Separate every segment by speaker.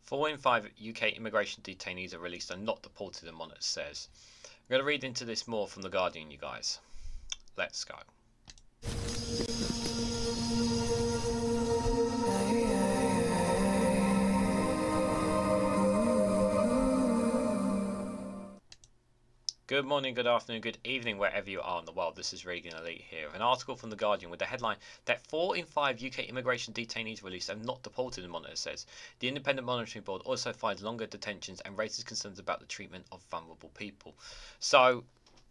Speaker 1: 4 in 5 UK immigration detainees are released and not deported, the Monitor says. I'm going to read into this more from The Guardian, you guys. Let's go. Good morning, good afternoon, good evening, wherever you are in the world. This is REGANELITE here with an article from The Guardian with the headline that 4 in 5 UK immigration detainees released and not deported, the Monitor says. The Independent Monitoring Board also finds longer detentions and raises concerns about the treatment of vulnerable people. So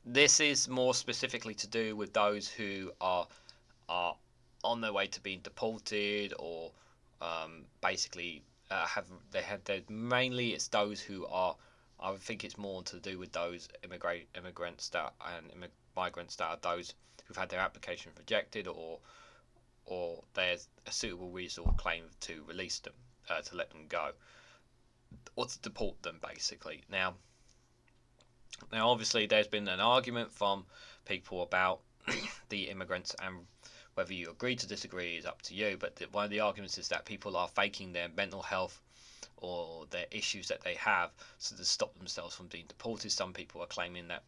Speaker 1: this is more specifically to do with those who are on their way to being deported, or basically mainly it's those who are. I would think it's more to do with those migrants that are those who've had their application rejected, or there's a suitable reason or claim to release them, to let them go, or to deport them, basically. Now obviously there's been an argument from people about the immigrants, and whether you agree to disagree is up to you, but one of the arguments is that people are faking their mental health or their issues that they have, so to stop themselves from being deported. Some people are claiming that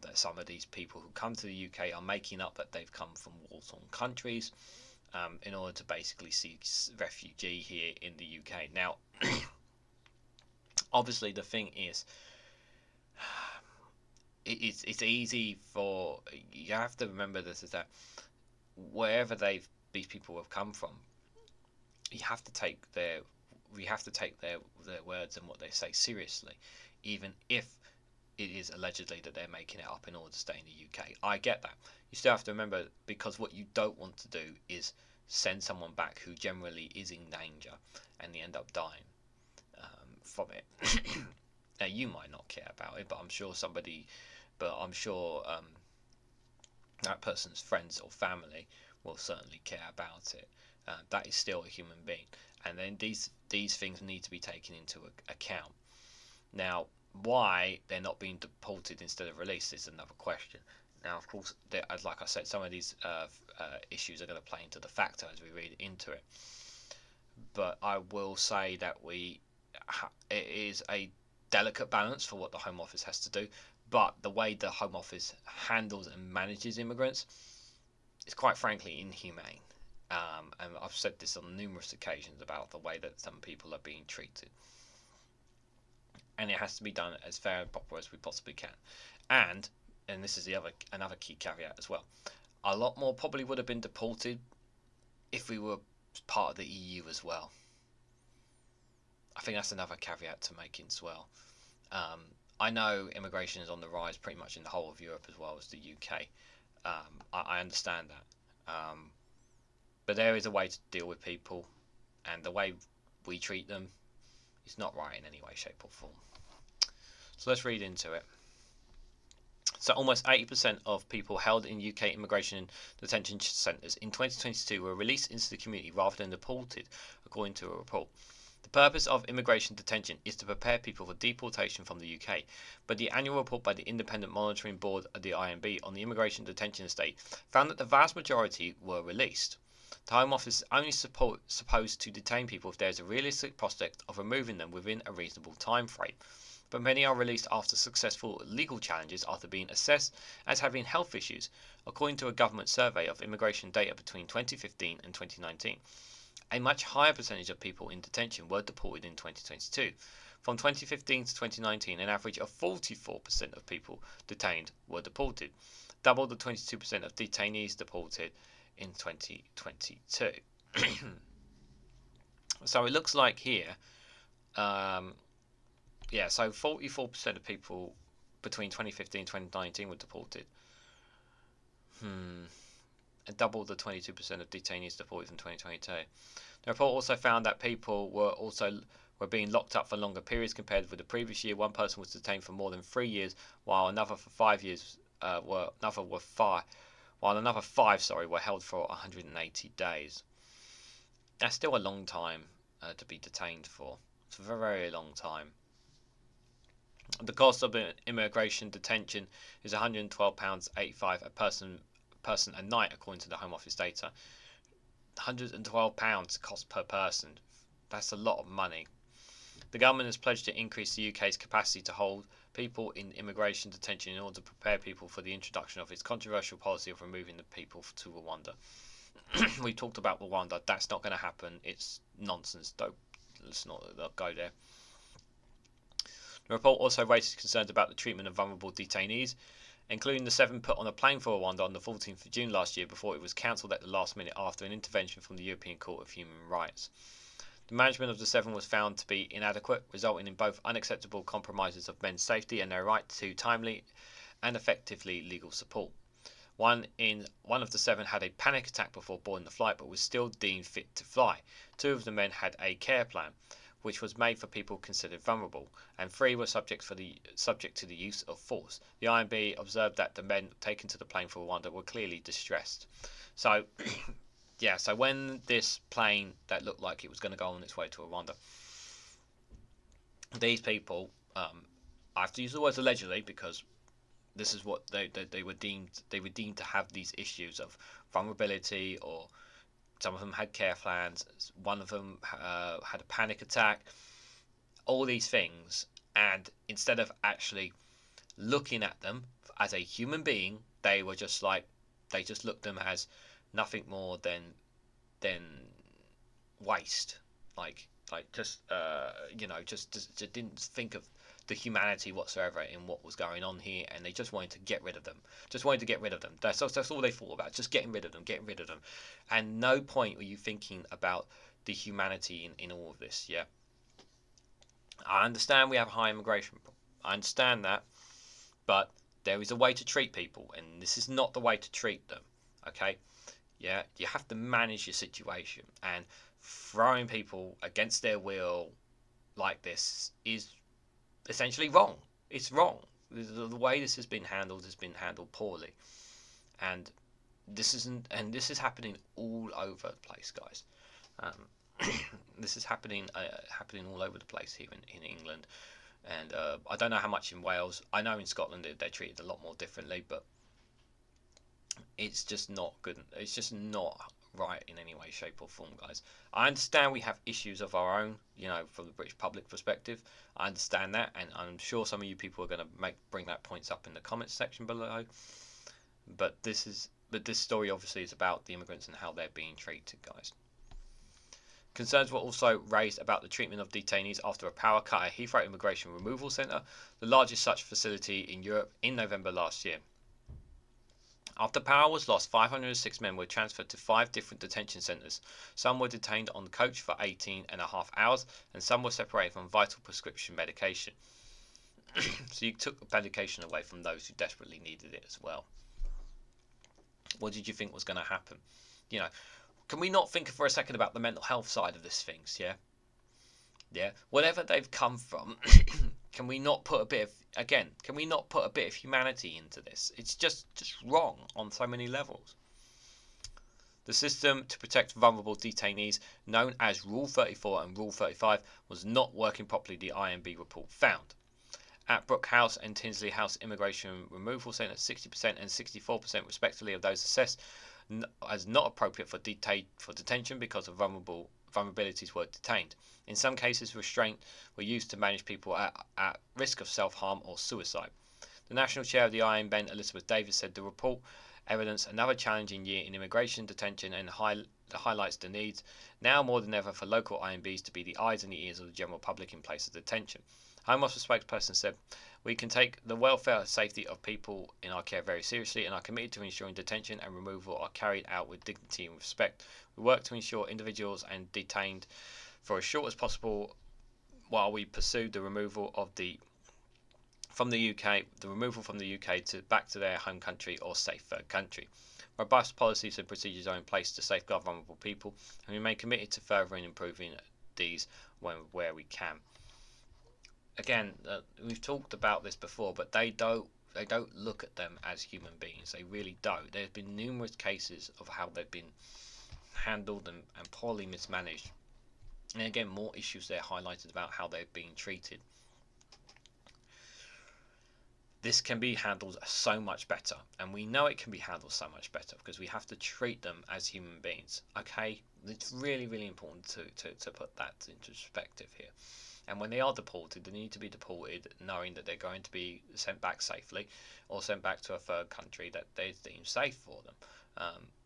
Speaker 1: that some of these people who come to the UK are making up that they've come from war-torn countries in order to basically seek refugee here in the UK. Now, obviously, the thing is, it's easy for you have to remember this, is that wherever these people have come from, you have to take their words and what they say seriously, even if it is allegedly that they're making it up in order to stay in the UK. I get that. You still have to remember, because what you don't want to do is send someone back who generally is in danger and they end up dying from it. Now, you might not care about it, but I'm sure that person's friends or family will certainly care about it. That is still a human being, and then these things need to be taken into account. Now, why they're not being deported instead of released is another question. Now, of course, like I said, some of these issues are going to play into the factor as we read into it. But I will say that it is a delicate balance for what the Home Office has to do. But the way the Home Office handles and manages immigrants is, quite frankly, inhumane. And I've said this on numerous occasions about the way that some people are being treated. And it has to be done as fair and proper as we possibly can. And this is another key caveat as well, a lot more probably would have been deported if we were part of the EU as well. I think that's another caveat to make as well. I know immigration is on the rise pretty much in the whole of Europe as well as the UK. I understand that. But there is a way to deal with people, and the way we treat them is not right in any way, shape or form. So let's read into it. So almost 80% of people held in UK immigration detention centres in 2022 were released into the community rather than deported, according to a report. The purpose of immigration detention is to prepare people for deportation from the UK, but the annual report by the Independent Monitoring Board of the IMB on the immigration detention estate found that the vast majority were released. The Home Office is only supposed to detain people if there is a realistic prospect of removing them within a reasonable time frame. But many are released after successful legal challenges after being assessed as having health issues, according to a government survey of immigration data between 2015 and 2019. A much higher percentage of people in detention were deported in 2022. From 2015 to 2019, an average of 44% of people detained were deported, double the 22% of detainees deported in 2022. So it looks like here, so 44% of people between 2015 and 2019 were deported. And double the 22% of detainees deported in 2022. The report also found that people were being locked up for longer periods compared with the previous year. One person was detained for more than 3 years, while another for 5 years were held for 180 days. That's still a long time to be detained for. It's a very, very long time. The cost of immigration detention is £112.85 a person a night, according to the Home Office data. £112 cost per person. That's a lot of money. The government has pledged to increase the UK's capacity to hold people in immigration detention in order to prepare people for the introduction of its controversial policy of removing the people to Rwanda. We talked about Rwanda. That's not going to happen. It's nonsense. Let's not go there. The report also raises concerns about the treatment of vulnerable detainees, including the 7 put on a plane for Rwanda on the 14th of June last year before it was cancelled at the last minute after an intervention from the European Court of Human Rights. The management of the 7 was found to be inadequate, resulting in both unacceptable compromises of men's safety and their right to timely and effectively legal support. One of the 7 had a panic attack before boarding the flight but was still deemed fit to fly. 2 of the men had a care plan, which was made for people considered vulnerable, and 3 were subject to the use of force. The IMB observed that the men taken to the plane for Rwanda were clearly distressed. So, yeah, so when this plane that looked like it was going to go on its way to Rwanda, these people, I have to use the words allegedly because this is what they were deemed to have these issues of vulnerability, or some of them had care plans, one of them had a panic attack, all these things, and instead of actually looking at them as a human being, they just looked them as nothing more than waste, just didn't think of the humanity whatsoever in what was going on here, and they just wanted to get rid of them. That's all they thought about, just getting rid of them. And no point were you thinking about the humanity in all of this. Yeah, I understand we have a high immigration problem. I understand that, but there is a way to treat people, and this is not the way to treat them. Okay, yeah, you have to manage your situation, and throwing people against their will like this is essentially wrong. It's wrong. The way this has been handled poorly, and this is happening all over the place, guys. This is happening all over the place here in England, and I don't know how much in Wales. I know in Scotland they're treated a lot more differently, but it's just not good. It's just not right in any way, shape or form, guys. I understand we have issues of our own, from the British public perspective. I understand that, and I'm sure some of you people are going to bring that points up in the comments section below. But this story obviously is about the immigrants and how they're being treated, guys. Concerns were also raised about the treatment of detainees after a power cut at Heathrow Immigration Removal Centre, the largest such facility in Europe, in November last year. After power was lost, 506 men were transferred to 5 different detention centres. Some were detained on the coach for 18.5 hours, and some were separated from vital prescription medication. So you took the medication away from those who desperately needed it as well. What did you think was going to happen? Can we not think for a second about the mental health side of this things? Yeah. Whatever they've come from, can we not put a bit of humanity into this? It's just wrong on so many levels. The system to protect vulnerable detainees, known as Rule 34 and Rule 35, was not working properly, the IMB report found. At Brook House and Tinsley House Immigration Removal Centre, 60% and 64% respectively of those assessed as not appropriate for detention because of vulnerabilities were detained. In some cases, restraint were used to manage people at risk of self-harm or suicide. The National Chair of the IM, Ben Elizabeth Davis, said the report evidenced another challenging year in immigration detention and highlights the needs, now more than ever, for local IMBs to be the eyes and the ears of the general public in place of detention. Home Office spokesperson said, "We can take the welfare and safety of people in our care very seriously and are committed to ensuring detention and removal are carried out with dignity and respect. We work to ensure individuals and detained for as short as possible while we pursue the removal from the UK to back to their home country or safe third country. Robust policies and procedures are in place to safeguard vulnerable people, and we remain committed to furthering and improving these where we can." Again, we've talked about this before, but they don't look at them as human beings. They really don't. There's been numerous cases of how they've been handled and poorly mismanaged. And again, more issues there highlighted about how they're being treated. this can be handled so much better, and we know it can be handled so much better because we have to treat them as human beings. Okay, it's really, really important to put that into perspective here. And when they are deported, they need to be deported knowing that they're going to be sent back safely, or sent back to a third country that they deem safe for them.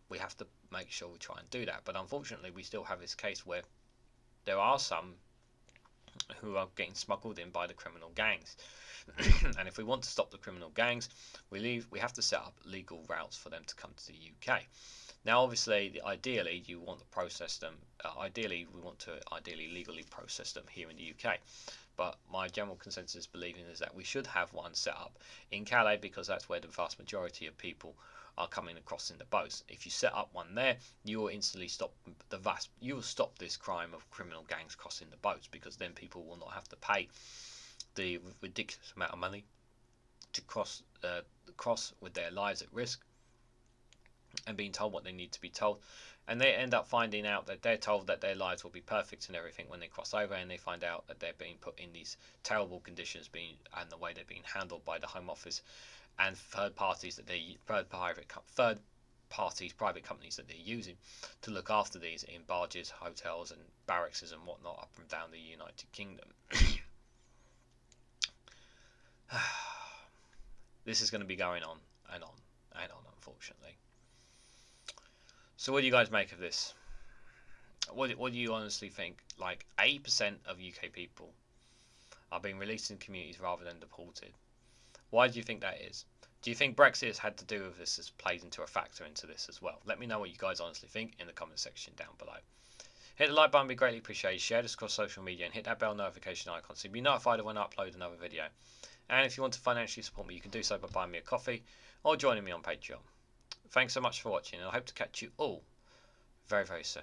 Speaker 1: We have to make sure we try and do that. But unfortunately, we still have this case where there are some who are getting smuggled in by the criminal gangs. And if we want to stop the criminal gangs, we have to set up legal routes for them to come to the UK. Now, obviously, ideally, you want to process them. Ideally, we want to legally process them here in the UK. But my general consensus believing is that we should have one set up in Calais, because that's where the vast majority of people are coming across in the boats. If you set up one there, you will instantly stop you will stop this crime of criminal gangs crossing the boats, because then people will not have to pay the ridiculous amount of money to cross with their lives at risk and being told what they need to be told, and they end up finding out that they're told that their lives will be perfect and everything when they cross over, and they find out that they're being put in these terrible conditions, and the way they're being handled by the Home Office and third parties, private companies that they're using to look after these in barges, hotels and barracks and whatnot up and down the United Kingdom. This is going to be going on and on and on, unfortunately. So what do you guys make of this? What do you honestly think? Like 80% of UK people are being released in communities rather than deported. Why do you think that is? Do you think Brexit has had to do with this, has played into a factor into this as well? Let me know what you guys honestly think in the comment section down below. Hit the like button, be greatly appreciated. Share this across social media and hit that bell notification icon so you'll be notified of when I upload another video. And if you want to financially support me, you can do so by buying me a coffee or joining me on Patreon. Thanks so much for watching, and I hope to catch you all very, very soon.